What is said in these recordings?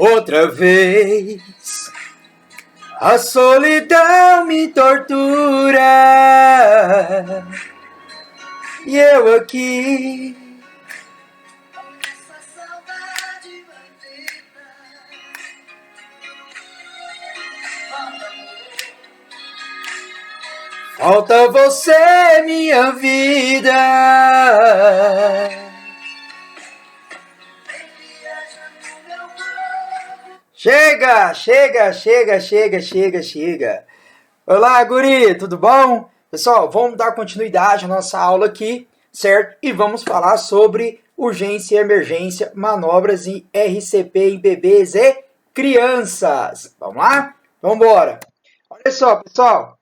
Outra vez, a solidão me tortura. E eu aqui, Essa saudade bandida. falta você, minha vida. Chega, chega, chega, chega, chega, chega. Olá, guri, tudo bom? Pessoal, vamos dar continuidade à nossa aula aqui, certo? E vamos falar sobre urgência e emergência, manobras em RCP em bebês e crianças. Vamos lá? Vamos embora. Olha só, pessoal.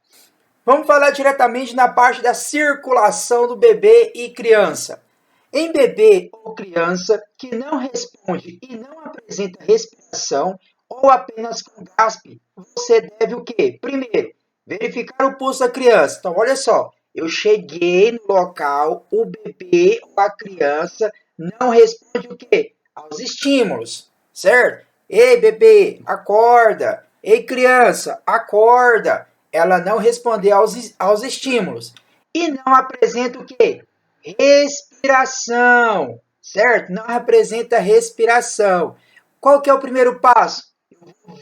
Vamos falar diretamente na parte da circulação do bebê e criança. Em bebê ou criança que não responde e não apresenta respiração ou apenas com gaspe, você deve o quê? Primeiro, verificar o pulso da criança. Então, olha só, eu cheguei no local, o bebê ou a criança não responde o quê? Aos estímulos, certo? Ei, bebê, acorda. Ei, criança, acorda. Ela não respondeu aos estímulos. E não apresenta o quê? Respiração, certo? Não apresenta respiração. Qual que é o primeiro passo?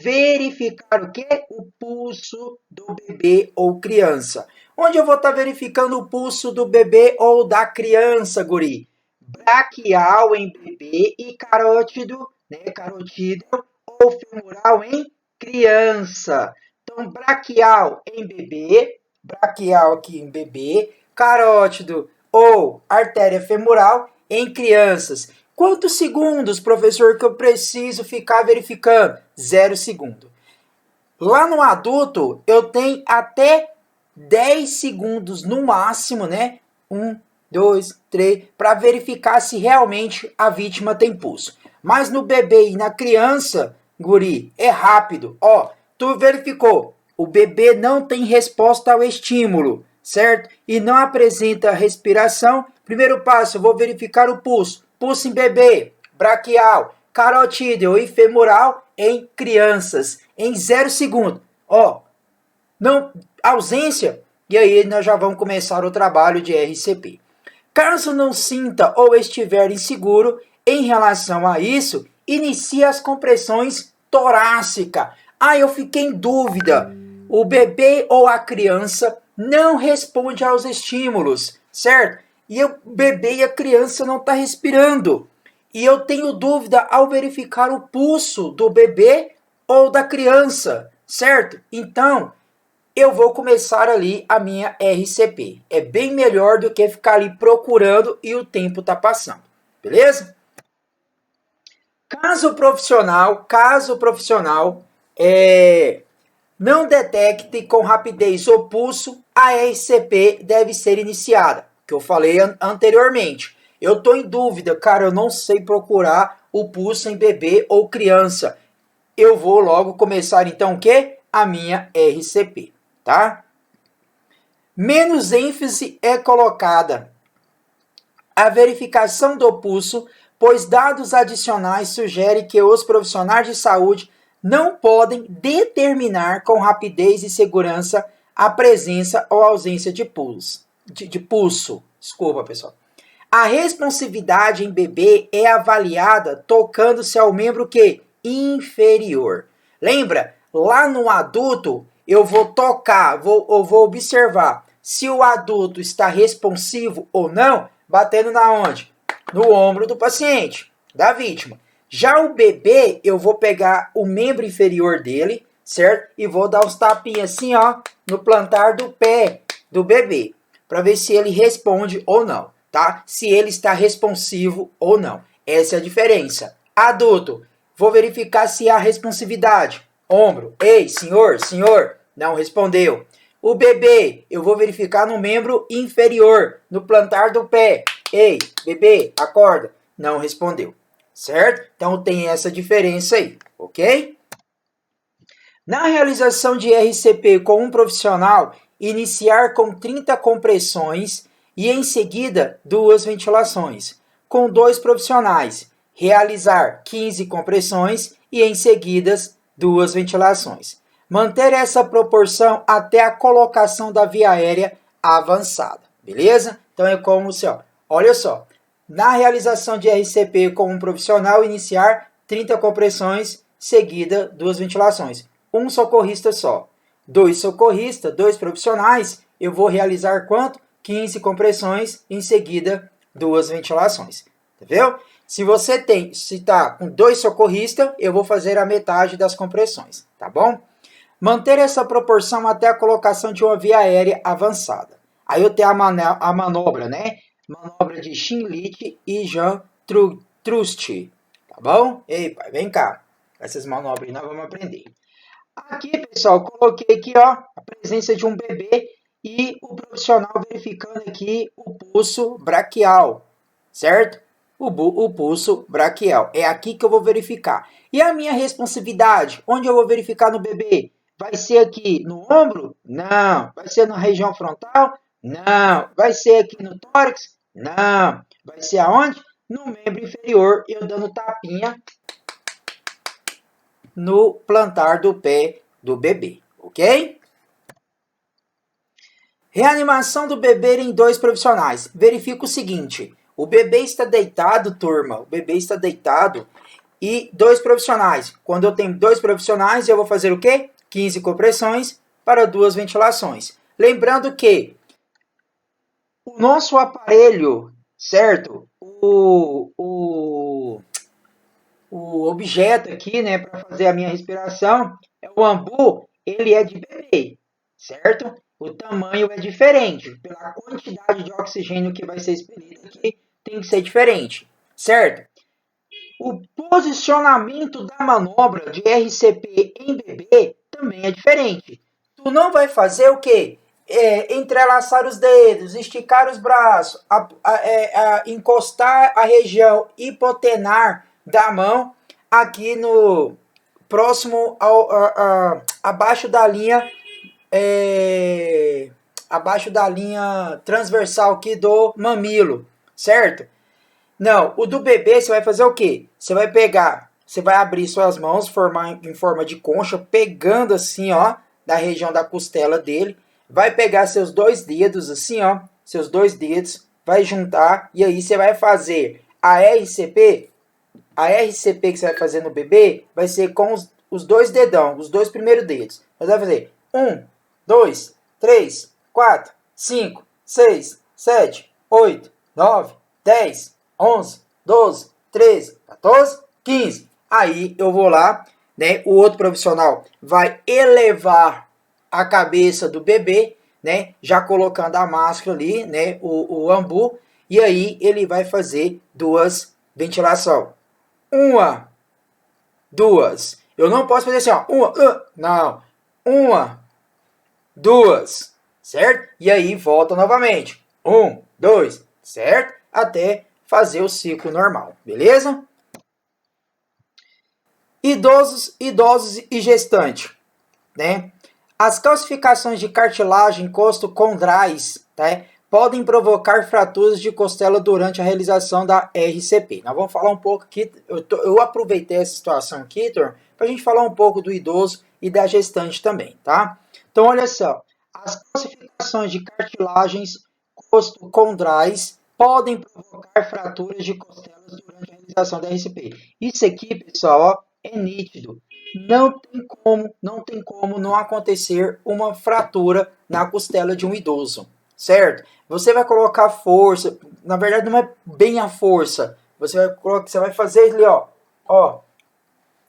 Verificar o quê? O pulso do bebê ou criança. Onde eu vou estar verificando o pulso do bebê ou da criança, guri? Braquial em bebê e carótido, né? Carotídeo ou femoral em criança. Então, braquial em bebê, braquial aqui em bebê, carótido ou artéria femoral em crianças. Quantos segundos, professor, que eu preciso ficar verificando? 0 segundo. Lá no adulto, eu tenho até 10 segundos no máximo, né? 1, 2, 3, para verificar se realmente a vítima tem pulso. Mas no bebê e na criança, guri, é rápido. Ó, tu verificou, o bebê não tem resposta ao estímulo, certo? E não apresenta respiração. Primeiro passo, eu vou verificar o pulso. Pulso em bebê, braquial, carotídeo e femoral em crianças, em 0 segundo. Ó, não, ausência, e aí nós já vamos começar o trabalho de RCP. Caso não sinta ou estiver inseguro em relação a isso, inicie as compressões torácicas. Ah, eu fiquei em dúvida. O bebê ou a criança não responde aos estímulos, certo? E o bebê e a criança não estão respirando. E eu tenho dúvida ao verificar o pulso do bebê ou da criança, certo? Então, eu vou começar ali a minha RCP. É bem melhor do que ficar ali procurando e o tempo está passando. Beleza? Caso o profissional não detecte com rapidez o pulso, a RCP deve ser iniciada, que eu falei anteriormente. Eu estou em dúvida, cara, eu não sei procurar o pulso em bebê ou criança. Eu vou logo começar então o quê? A minha RCP, tá? Menos ênfase é colocada a verificação do pulso, pois dados adicionais sugerem que os profissionais de saúde não podem determinar com rapidez e segurança a presença ou ausência de pulso. Desculpa, pessoal. A responsividade em bebê é avaliada tocando-se ao membro que? Inferior. Lembra? Lá no adulto, eu vou tocar, eu vou observar se o adulto está responsivo ou não, batendo na onde? No ombro do paciente, da vítima. Já o bebê, eu vou pegar o membro inferior dele, certo? E vou dar uns tapinhas assim, ó, no plantar do pé do bebê, para ver se ele responde ou não, tá? Se ele está responsivo ou não. Essa é a diferença. Adulto, vou verificar se há responsividade. Ombro, ei, senhor, não respondeu. O bebê, eu vou verificar no membro inferior, no plantar do pé. Ei, bebê, acorda. Não respondeu, certo? Então tem essa diferença aí, ok? Na realização de RCP com um profissional, iniciar com 30 compressões e em seguida 2 ventilações. Com 2 profissionais, realizar 15 compressões e em seguida 2 ventilações. Manter essa proporção até a colocação da via aérea avançada, beleza? Então é como se, ó, olha só, na realização de RCP com um profissional, iniciar 30 compressões, seguida 2 ventilações. Um socorrista só. 2 socorristas, 2 profissionais, eu vou realizar quanto? 15 compressões, em seguida 2 ventilações. Entendeu? Se você está com 2 socorristas, eu vou fazer a metade das compressões, tá bom? Manter essa proporção até a colocação de uma via aérea avançada. Aí eu tenho a manobra, né? Manobra de Schindler e Jean Trust. Tá bom? Ei, pai, vem cá. Essas manobras nós vamos aprender. Aqui, pessoal, coloquei aqui, ó, a presença de um bebê e o profissional verificando aqui o pulso braquial, certo? O pulso braquial. É aqui que eu vou verificar. E a minha responsividade? Onde eu vou verificar no bebê? Vai ser aqui no ombro? Não. Vai ser na região frontal? Não. Vai ser aqui no tórax? Não. Vai ser aonde? No membro inferior, eu dando tapinha no plantar do pé do bebê, ok? Reanimação do bebê em 2 profissionais. Verifica o seguinte, o bebê está deitado, turma, o bebê está deitado e 2 profissionais. Quando eu tenho 2 profissionais, eu vou fazer o quê? 15 compressões para 2 ventilações. Lembrando que o nosso aparelho, certo? O objeto aqui, né, para fazer a minha respiração, é o ambu, ele é de bebê, certo? O tamanho é diferente, pela quantidade de oxigênio que vai ser expelido aqui, tem que ser diferente, certo? O posicionamento da manobra de RCP em bebê também é diferente. Tu não vai fazer o quê? Entrelaçar os dedos, esticar os braços, encostar a região hipotenar da mão aqui no próximo abaixo da linha abaixo da linha transversal aqui do mamilo, certo? Não, o do bebê você vai fazer o quê? Você vai pegar, você vai abrir suas mãos, formar em forma de concha, pegando assim, ó, da região da costela dele. Vai pegar seus 2 dedos, assim, ó, seus 2 dedos, vai juntar e aí você vai fazer a RCP. A RCP que você vai fazer no bebê vai ser com os 2 dedão, os 2 primeiros dedos. Você vai fazer 1, 2, 3, 4, 5, 6, 7, 8, 9, 10, 11, 12, 13, 14, 15. Aí eu vou lá, né? O outro profissional vai elevar a cabeça do bebê, né? Já colocando a máscara ali, né? O ambu. E aí ele vai fazer 2 ventilações. 1, 2. Eu não posso fazer assim, ó. 1, não. 1, 2, certo? E aí volta novamente. 1, 2, certo? Até fazer o ciclo normal, beleza? Idosos e gestante, né? As calcificações de cartilagem costocondrais, tá? Podem provocar fraturas de costela durante a realização da RCP. Nós vamos falar um pouco aqui, eu aproveitei essa situação aqui, para a gente falar um pouco do idoso e da gestante também, tá? Então, olha só, as calcificações de cartilagens costocondrais podem provocar fraturas de costelas durante a realização da RCP. Isso aqui, pessoal, ó, é nítido. Não tem como não acontecer uma fratura na costela de um idoso, certo? Você vai colocar força, na verdade não é bem a força, você vai fazer ali, ó,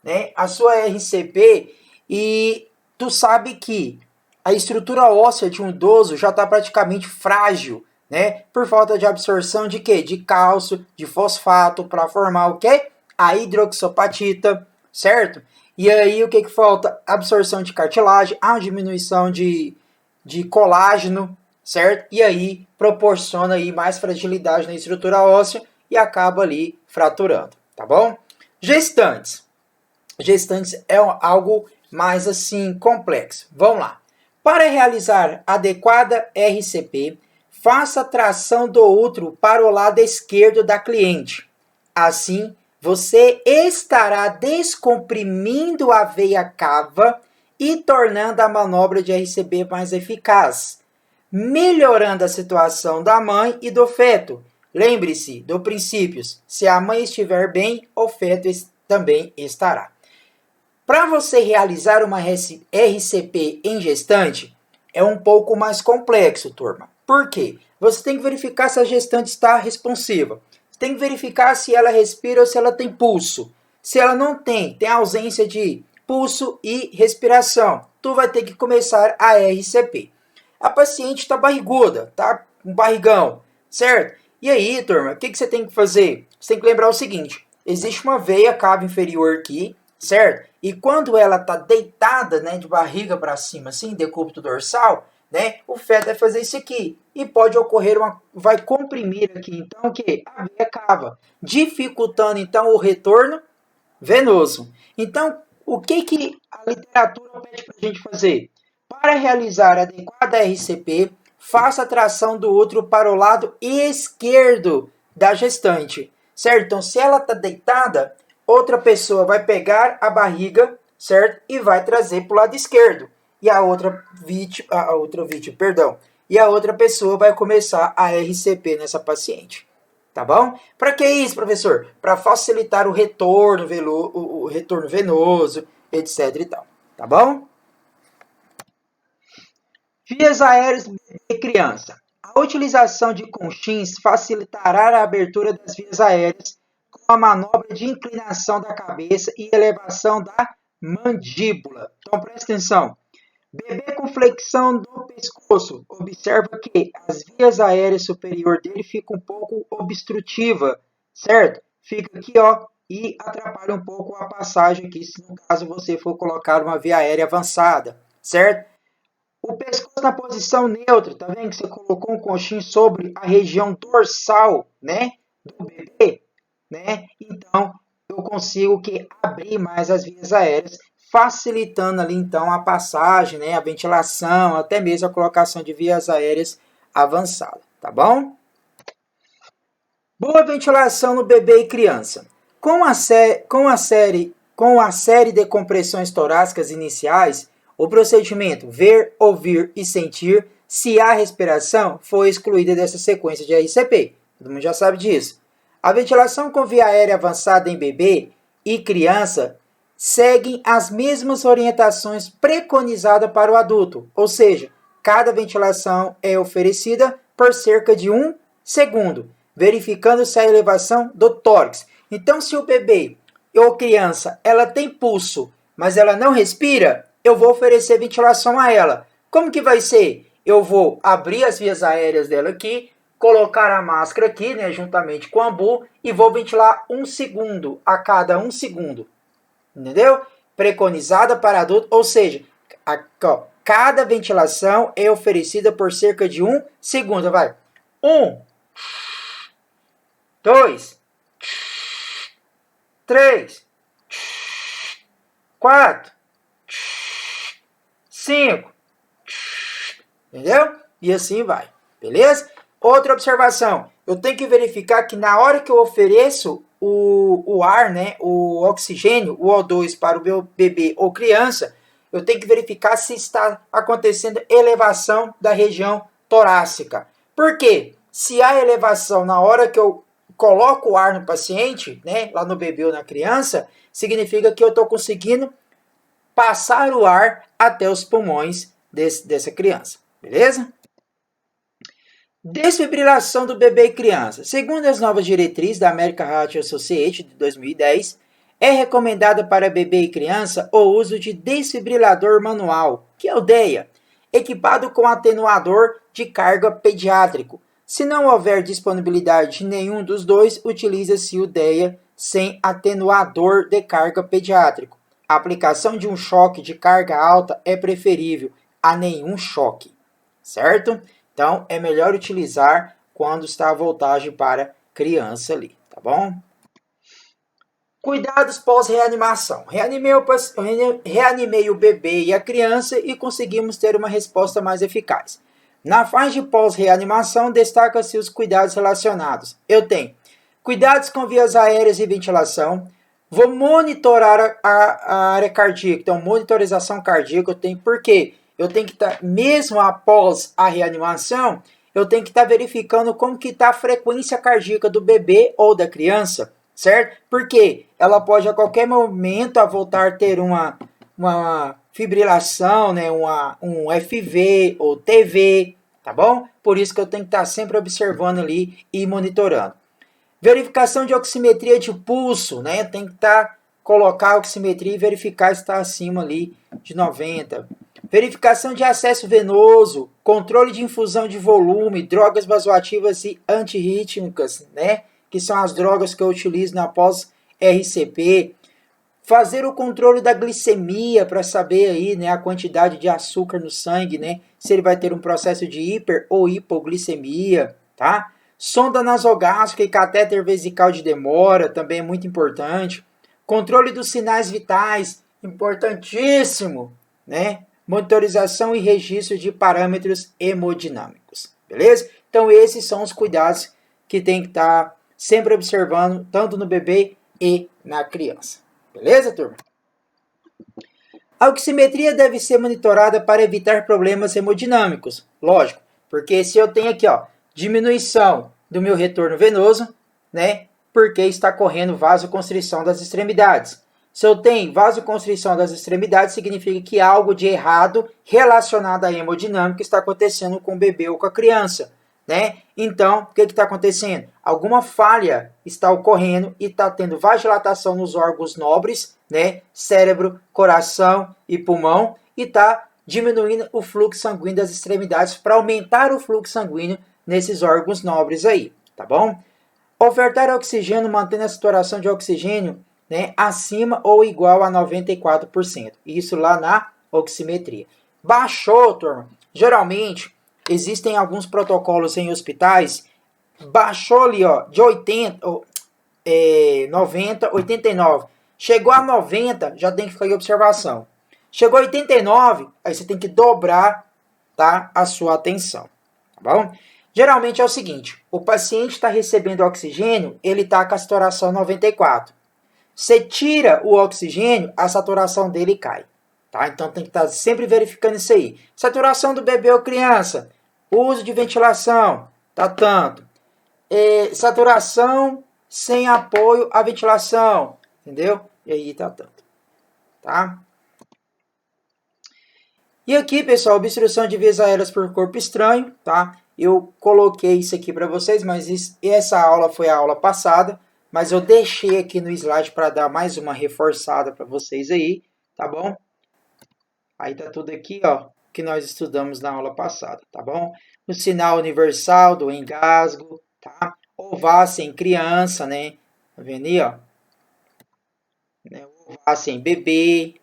né, a sua RCP e tu sabe que a estrutura óssea de um idoso já está praticamente frágil, né? Por falta de absorção de quê? De cálcio, de fosfato para formar o quê? A hidroxapatita, certo? E aí o que falta? Absorção de cartilagem, a diminuição de colágeno, certo? E aí proporciona aí mais fragilidade na estrutura óssea e acaba ali fraturando, tá bom? Gestantes. Gestantes é algo mais assim complexo. Vamos lá. Para realizar adequada RCP, faça tração do útero para o lado esquerdo da cliente. Assim, você estará descomprimindo a veia cava e tornando a manobra de RCP mais eficaz, melhorando a situação da mãe e do feto. Lembre-se do princípio: se a mãe estiver bem, o feto também estará. Para você realizar uma RCP em gestante, é um pouco mais complexo, turma. Por quê? Você tem que verificar se a gestante está responsiva. Você tem que verificar se ela respira ou se ela tem pulso. Se ela não tem, tem ausência de pulso e respiração, tu vai ter que começar a RCP. A paciente está barriguda, tá com barrigão, certo? E aí, turma, o que você tem que fazer? Você tem que lembrar o seguinte: existe uma veia cava inferior aqui, certo? E quando ela está deitada, né, de barriga para cima, assim, decúbito dorsal, né, o feto vai fazer isso aqui. E pode ocorrer vai comprimir aqui, então, o que? A veia cava, dificultando, então, o retorno venoso. Então, o que a literatura pede para a gente fazer? Para realizar a adequada RCP, faça a tração do útero para o lado esquerdo da gestante, certo? Então, se ela está deitada, outra pessoa vai pegar a barriga, certo? E vai trazer para o lado esquerdo. E a outra vítima, perdão. E a outra pessoa vai começar a RCP nessa paciente. Tá bom? Para que isso, professor? Para facilitar o retorno, o retorno venoso, etc e tal. Tá bom? Vias aéreas e criança. A utilização de conchins facilitará a abertura das vias aéreas com a manobra de inclinação da cabeça e elevação da mandíbula. Então, presta atenção. Bebê com flexão do pescoço. Observa que as vias aéreas superior dele fica um pouco obstrutiva, certo? Fica aqui, ó, e atrapalha um pouco a passagem aqui, se no caso você for colocar uma via aérea avançada, certo? O pescoço na posição neutra, tá vendo que você colocou um conchinho sobre a região dorsal, né, do bebê, né? Então, eu consigo abrir mais as vias aéreas, facilitando ali então a passagem, né, a ventilação, até mesmo a colocação de vias aéreas avançadas, tá bom? Boa ventilação no bebê e criança. Com a série de compressões torácicas iniciais, o procedimento ver, ouvir e sentir se a respiração foi excluída dessa sequência de RCP. Todo mundo já sabe disso. A ventilação com via aérea avançada em bebê e criança seguem as mesmas orientações preconizadas para o adulto, ou seja, cada ventilação é oferecida por cerca de 1 segundo, verificando se a elevação do tórax. Então, se o bebê ou criança ela tem pulso, mas ela não respira, eu vou oferecer ventilação a ela. Como que vai ser? Eu vou abrir as vias aéreas dela aqui, colocar a máscara aqui, né, juntamente com o ambu, e vou ventilar 1 segundo a cada 1 segundo. Entendeu? Preconizada para adulto, ou seja, cada ventilação é oferecida por cerca de 1 segundo. Vai. 1, 2, 3, 4, 5. Entendeu? E assim vai. Beleza? Outra observação. Eu tenho que verificar que na hora que eu ofereço o ar, né, o oxigênio, o O2 para o meu bebê ou criança, eu tenho que verificar se está acontecendo elevação da região torácica. Por quê? Se há elevação na hora que eu coloco o ar no paciente, né, lá no bebê ou na criança, significa que eu estou conseguindo passar o ar até os pulmões dessa criança. Beleza? Desfibrilação do bebê e criança. Segundo as novas diretrizes da American Heart Association de 2010, é recomendada para bebê e criança o uso de desfibrilador manual, que é o DEA, equipado com atenuador de carga pediátrico. Se não houver disponibilidade de nenhum dos dois, utiliza-se o DEA sem atenuador de carga pediátrico. A aplicação de um choque de carga alta é preferível a nenhum choque, certo? Então, é melhor utilizar quando está a voltagem para criança ali, tá bom? Cuidados pós-reanimação. Reanimei o bebê e a criança e conseguimos ter uma resposta mais eficaz. Na fase de pós-reanimação, destaca-se os cuidados relacionados. Eu tenho Cuidados com vias aéreas e ventilação. Vou monitorar a área cardíaca. Então, monitorização cardíaca eu tenho, por quê? Eu tenho que estar, mesmo após a reanimação, eu tenho que estar verificando como que está a frequência cardíaca do bebê ou da criança, certo? Porque ela pode a qualquer momento a voltar a ter uma fibrilação, né? Um FV ou TV, tá bom? Por isso que eu tenho que estar sempre observando ali e monitorando. Verificação de oximetria de pulso, né? Tem que colocar a oximetria e verificar se está acima ali de 90. Verificação de acesso venoso, controle de infusão de volume, drogas vasoativas e antirrítmicas, né? Que são as drogas que eu utilizo na pós-RCP. Fazer o controle da glicemia para saber aí, né, a quantidade de açúcar no sangue, né? Se ele vai ter um processo de hiper ou hipoglicemia, tá? Sonda nasogástrica e catéter vesical de demora, também é muito importante. Controle dos sinais vitais, importantíssimo, né? Monitorização e registro de parâmetros hemodinâmicos, beleza? Então esses são os cuidados que tem que estar sempre observando, tanto no bebê e na criança. Beleza, turma? A oximetria deve ser monitorada para evitar problemas hemodinâmicos, lógico, porque se eu tenho aqui, ó, diminuição do meu retorno venoso, né? Porque está correndo vasoconstrição das extremidades. Se eu tenho vasoconstrição das extremidades, significa que algo de errado relacionado à hemodinâmica está acontecendo com o bebê ou com a criança, né? Então, o que está acontecendo? Alguma falha está ocorrendo e está tendo vasodilatação nos órgãos nobres, né? Cérebro, coração e pulmão, e está diminuindo o fluxo sanguíneo das extremidades para aumentar o fluxo sanguíneo nesses órgãos nobres aí, tá bom? Ofertar oxigênio mantendo a saturação de oxigênio, né, acima ou igual a 94%. Isso lá na oximetria. Baixou, turma. Geralmente, existem alguns protocolos em hospitais, baixou ali, ó, de 80, 90, 89. Chegou a 90, já tem que ficar em observação. Chegou a 89, aí você tem que dobrar, tá, a sua atenção, tá bom? Geralmente é o seguinte, o paciente está recebendo oxigênio, ele está com a saturação 94. Você tira o oxigênio, a saturação dele cai. Tá? Então tem que estar sempre verificando isso aí. Saturação do bebê ou criança, uso de ventilação, tá tanto. Saturação sem apoio à ventilação, entendeu? E aí tá tanto. Tá? E aqui, pessoal, obstrução de vias aéreas por corpo estranho, tá? Eu coloquei isso aqui para vocês, mas essa aula foi a aula passada, mas eu deixei aqui no slide para dar mais uma reforçada para vocês aí, tá bom? Aí tá tudo aqui, ó, que nós estudamos na aula passada, tá bom? O sinal universal do engasgo, tá? Ovácea em criança, né? Tá vendo aí, ó? Ovácea em bebê,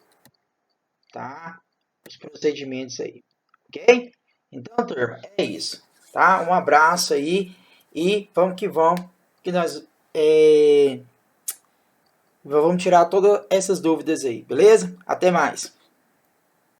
tá? Os procedimentos aí, ok? Então, turma, é isso, tá? Um abraço aí e vamos, que nós vamos tirar todas essas dúvidas aí, beleza? Até mais!